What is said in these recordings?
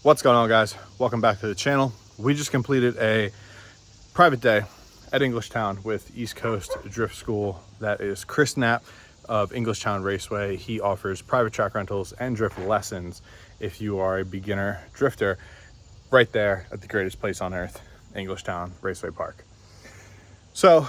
What's going on, guys? Welcome back to the channel. We just completed a private day at Englishtown with East Coast Drift School. That is Chris Knapp of Englishtown Raceway. He offers private track rentals and drift lessons if you are a beginner drifter, right there at the greatest place on earth, Englishtown Raceway Park. So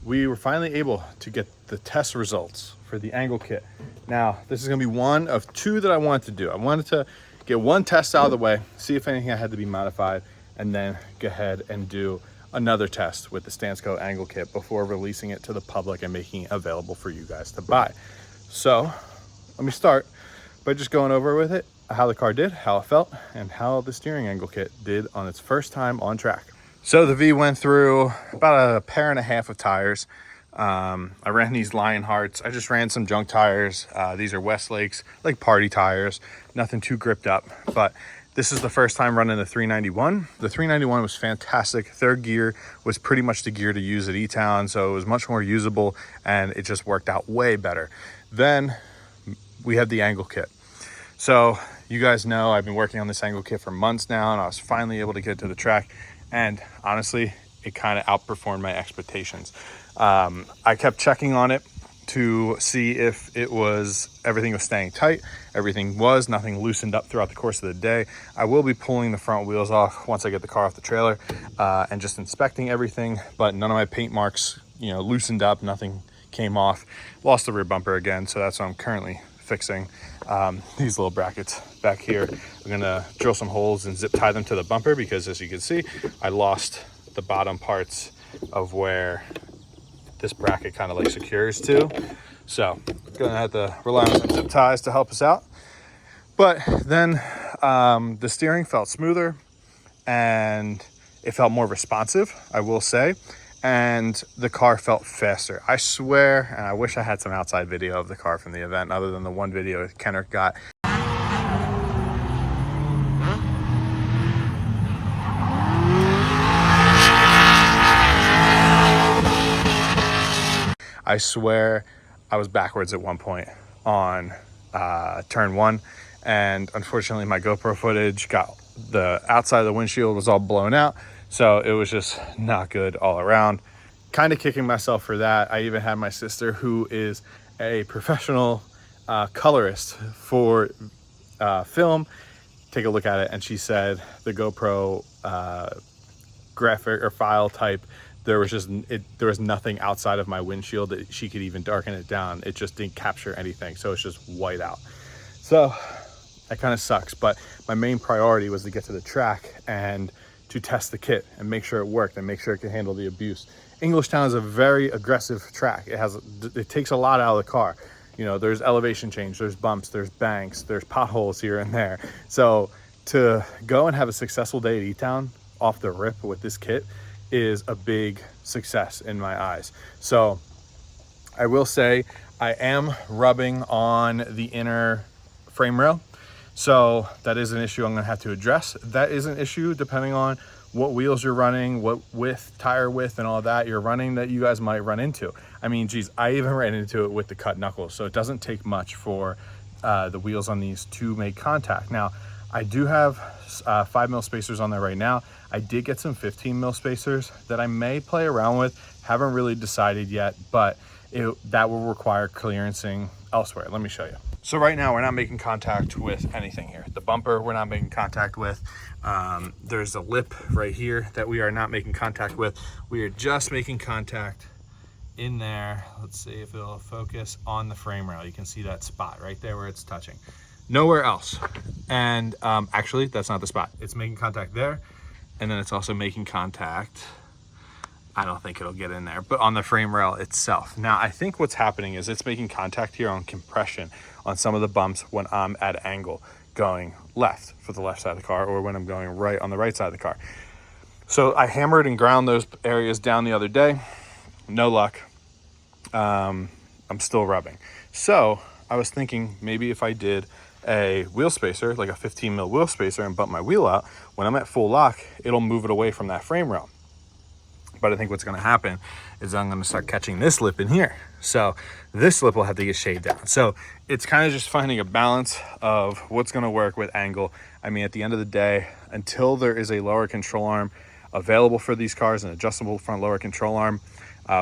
we were finally able to get the test results for the angle kit. Now, this is gonna be one of two that I wanted to do. I wanted to get one test out of the way, see if anything had to be modified, and then go ahead and do another test with the StanceCo angle kit before releasing it to the public and making it available for you guys to buy. So let me start by just going over with it, how the car did, how it felt, and how the steering angle kit did on its first time on track. So the V went through about a pair and a half of tires. I ran these Lionhearts. I just ran some junk tires. These are Westlake's, like party tires, nothing too gripped up, but this is the first time running the 391. The 391 was fantastic. Third gear was pretty much the gear to use at E-Town, so it was much more usable and it just worked out way better. Then we had the angle kit. So you guys know I've been working on this angle kit for months now, and I was finally able to get to the track, and honestly, it kind of outperformed my expectations. I kept checking on it to see if everything was staying tight. Everything was, nothing loosened up throughout the course of the day. I will be pulling the front wheels off once I get the car off the trailer and just inspecting everything, but none of my paint marks, loosened up, nothing came off. Lost the rear bumper again, so that's what I'm currently fixing. These little brackets back here, I'm gonna drill some holes and zip tie them to the bumper because, as you can see, I lost the bottom parts of where this bracket kind of like secures to. So gonna have to rely on some zip ties to help us out. But then the steering felt smoother and it felt more responsive, I will say, and the car felt faster. I swear, and I wish I had some outside video of the car from the event other than the one video Kenner got. I swear I was backwards at one point on turn one, and unfortunately my GoPro footage got the outside of the windshield was all blown out, so it was just not good all around. Kind of kicking myself for that. I even had my sister, who is a professional colorist for film, take a look at it, and she said the GoPro graphic or file type, there was nothing outside of my windshield that she could even darken it down. It just didn't capture anything, so it's just white out. So that kind of sucks, but my main priority was to get to the track and to test the kit and make sure it worked and make sure it could handle the abuse. Englishtown is a very aggressive track. It takes a lot out of the car. There's elevation change, there's bumps, there's banks, there's potholes here and there. So to go and have a successful day at E-Town off the rip with this kit is a big success in my eyes. So I will say I am rubbing on the inner frame rail. So that is an issue I'm gonna have to address. That is an issue depending on what wheels you're running, what width, tire width, and all that you're running that you guys might run into. I mean, geez, I even ran into it with the cut knuckles. So it doesn't take much for the wheels on these to make contact. Now, I do have 5 mil spacers on there right now. I did get some 15 mil spacers that I may play around with. Haven't really decided yet, but that will require clearancing elsewhere. Let me show you. So right now we're not making contact with anything here. The bumper we're not making contact with. There's a lip right here that we are not making contact with. We are just making contact in there. Let's see if it'll focus on the frame rail. You can see that spot right there where it's touching. Nowhere else. And actually that's not the spot. It's making contact there, and then it's also making contact, I don't think it'll get in there, but on the frame rail itself. Now I think what's happening is it's making contact here on compression on some of the bumps when I'm at angle going left for the left side of the car, or when I'm going right on the right side of the car. So I hammered and ground those areas down the other day. No luck. I'm still rubbing. So I was thinking maybe if I did a wheel spacer, like a 15 mil wheel spacer, and bump my wheel out, when I'm at full lock, it'll move it away from that frame rail. But I think what's going to happen is I'm going to start catching this lip in here. So this lip will have to get shaved down. So it's kind of just finding a balance of what's going to work with angle. I mean, at the end of the day, until there is a lower control arm available for these cars, an adjustable front lower control arm,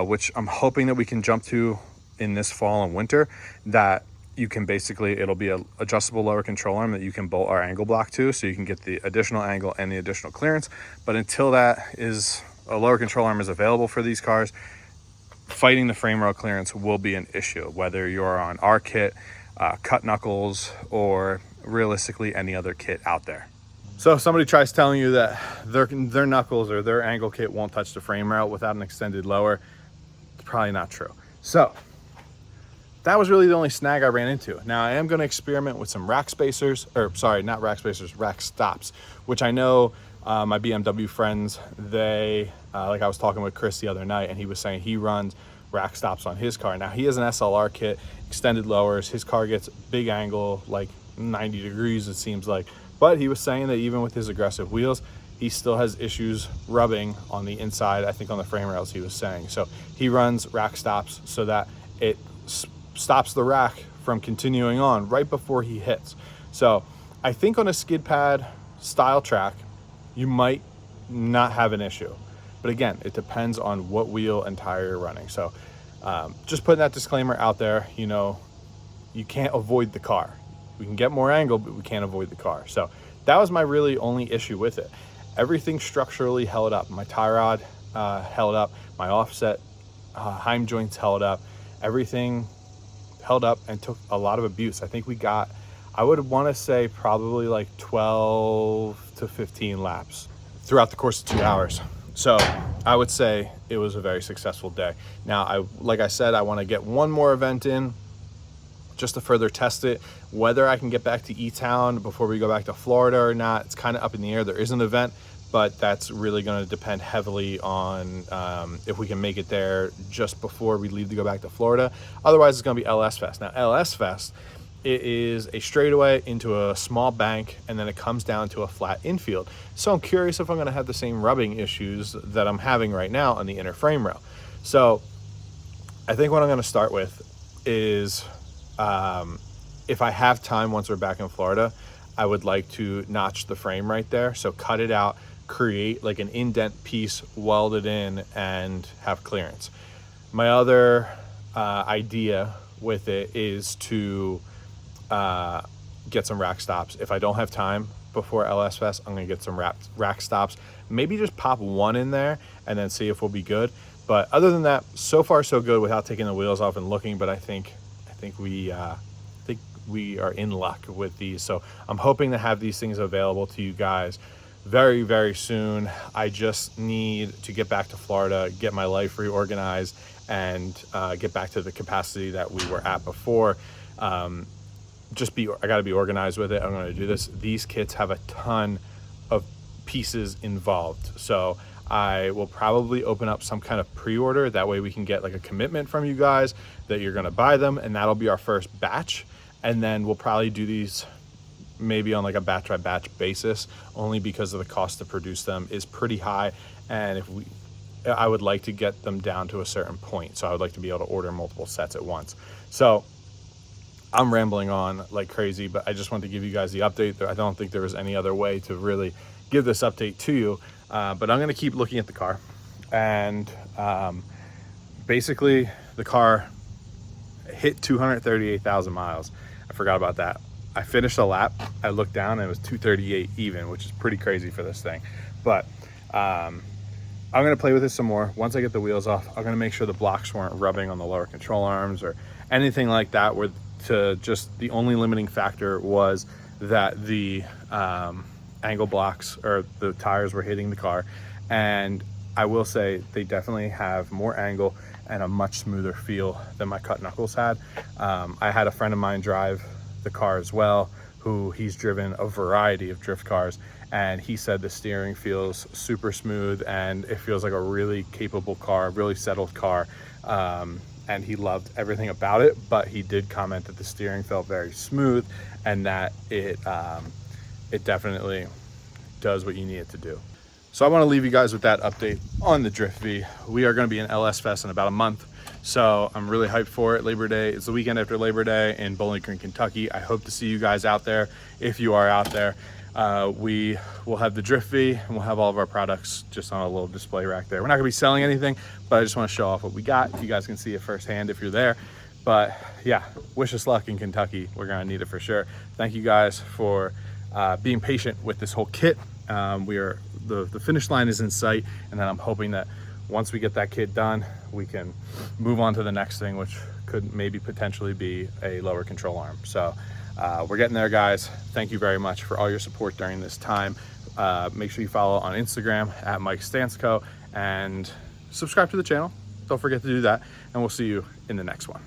which I'm hoping that we can jump to in this fall and winter, that you can basically, it'll be an adjustable lower control arm that you can bolt our angle block to, so you can get the additional angle and the additional clearance. But until that is, a lower control arm is available for these cars, fighting the frame rail clearance will be an issue, whether you're on our kit, cut knuckles, or realistically any other kit out there. So if somebody tries telling you that their knuckles or their angle kit won't touch the frame rail without an extended lower, it's probably not true. So that was really the only snag I ran into. Now I am going to experiment with some rack spacers, or sorry, not rack spacers, rack stops, which I know my BMW friends, they, like I was talking with Chris the other night, and he was saying he runs rack stops on his car. Now he has an SLR kit, extended lowers. His car gets big angle, like 90 degrees it seems like. But he was saying that even with his aggressive wheels, he still has issues rubbing on the inside, I think on the frame rails he was saying. So he runs rack stops so that it stops the rack from continuing on right before he hits. So I think on a skid pad style track, you might not have an issue. But again, it depends on what wheel and tire you're running. So just putting that disclaimer out there, you know, you can't avoid the car. We can get more angle, but we can't avoid the car. So that was my really only issue with it. Everything structurally held up. My tie rod held up. My offset Heim joints held up. Everything held up and took a lot of abuse. I think we got, I would want to say probably like 12 to 15 laps throughout the course of 2 hours. So I would say it was a very successful day. Now, like I said, I want to get one more event in just to further test it. Whether I can get back to E-Town before we go back to Florida or not, it's kind of up in the air. There is an event, but that's really going to depend heavily on if we can make it there just before we leave to go back to Florida. Otherwise, it's going to be LS Fest. Now, LS Fest, it is a straightaway into a small bank, and then it comes down to a flat infield. So I'm curious if I'm going to have the same rubbing issues that I'm having right now on the inner frame rail. So I think what I'm going to start with is, if I have time once we're back in Florida, I would like to notch the frame right there. So cut it out, create like an indent piece, weld it in, and have clearance. My other idea with it is to get some rack stops. If I don't have time before LS Fest, I'm gonna get some rack stops, maybe just pop one in there and then see if we'll be good. But other than that, so far so good without taking the wheels off and looking. But I think we are in luck with these. So I'm hoping to have these things available to you guys very, very soon. I just need to get back to Florida, get my life reorganized, and get back to the capacity that we were at before. I got to be organized with it. I'm going to do this. These kits have a ton of pieces involved. So I will probably open up some kind of pre-order. That way we can get like a commitment from you guys that you're going to buy them, and that'll be our first batch. And then we'll probably do these maybe on like a batch by batch basis, only because of the cost to produce them is pretty high. And I would like to get them down to a certain point. So I would like to be able to order multiple sets at once. So I'm rambling on like crazy, but I just wanted to give you guys the update. I don't think there was any other way to really give this update to you. But I'm going to keep looking at the car. And basically the car hit 238,000 miles. I forgot about that. I finished a lap. I looked down and it was 238 even, which is pretty crazy for this thing. But I'm going to play with it some more. Once I get the wheels off, I'm going to make sure the blocks weren't rubbing on the lower control arms or anything like that, where the only limiting factor was that the angle blocks or the tires were hitting the car. And I will say they definitely have more angle and a much smoother feel than my cut knuckles had. I had a friend of mine drive the car as well, who he's driven a variety of drift cars, and he said the steering feels super smooth and it feels like a really capable car, really settled car. And he loved everything about it, but he did comment that the steering felt very smooth and that it definitely does what you need it to do. So I want to leave you guys with that update on the Drift V. We are going to be in LS Fest in about a month. So I'm really hyped for it. Labor Day, it's the weekend after Labor Day in Bowling Green, Kentucky. I hope to see you guys out there. If you are out there, we will have the Drift V and we'll have all of our products just on a little display rack there. We're not gonna be selling anything, but I just want to show off what we got. You guys can see it firsthand if you're there. But yeah, wish us luck in Kentucky. We're gonna need it for sure. Thank you guys for being patient with this whole kit. The finish line is in sight, and then I'm hoping that once we get that kit done, we can move on to the next thing, which could maybe potentially be a lower control arm. So we're getting there, guys. Thank you very much for all your support during this time. Make sure you follow on Instagram at StanceCo and subscribe to the channel. Don't forget to do that, and we'll see you in the next one.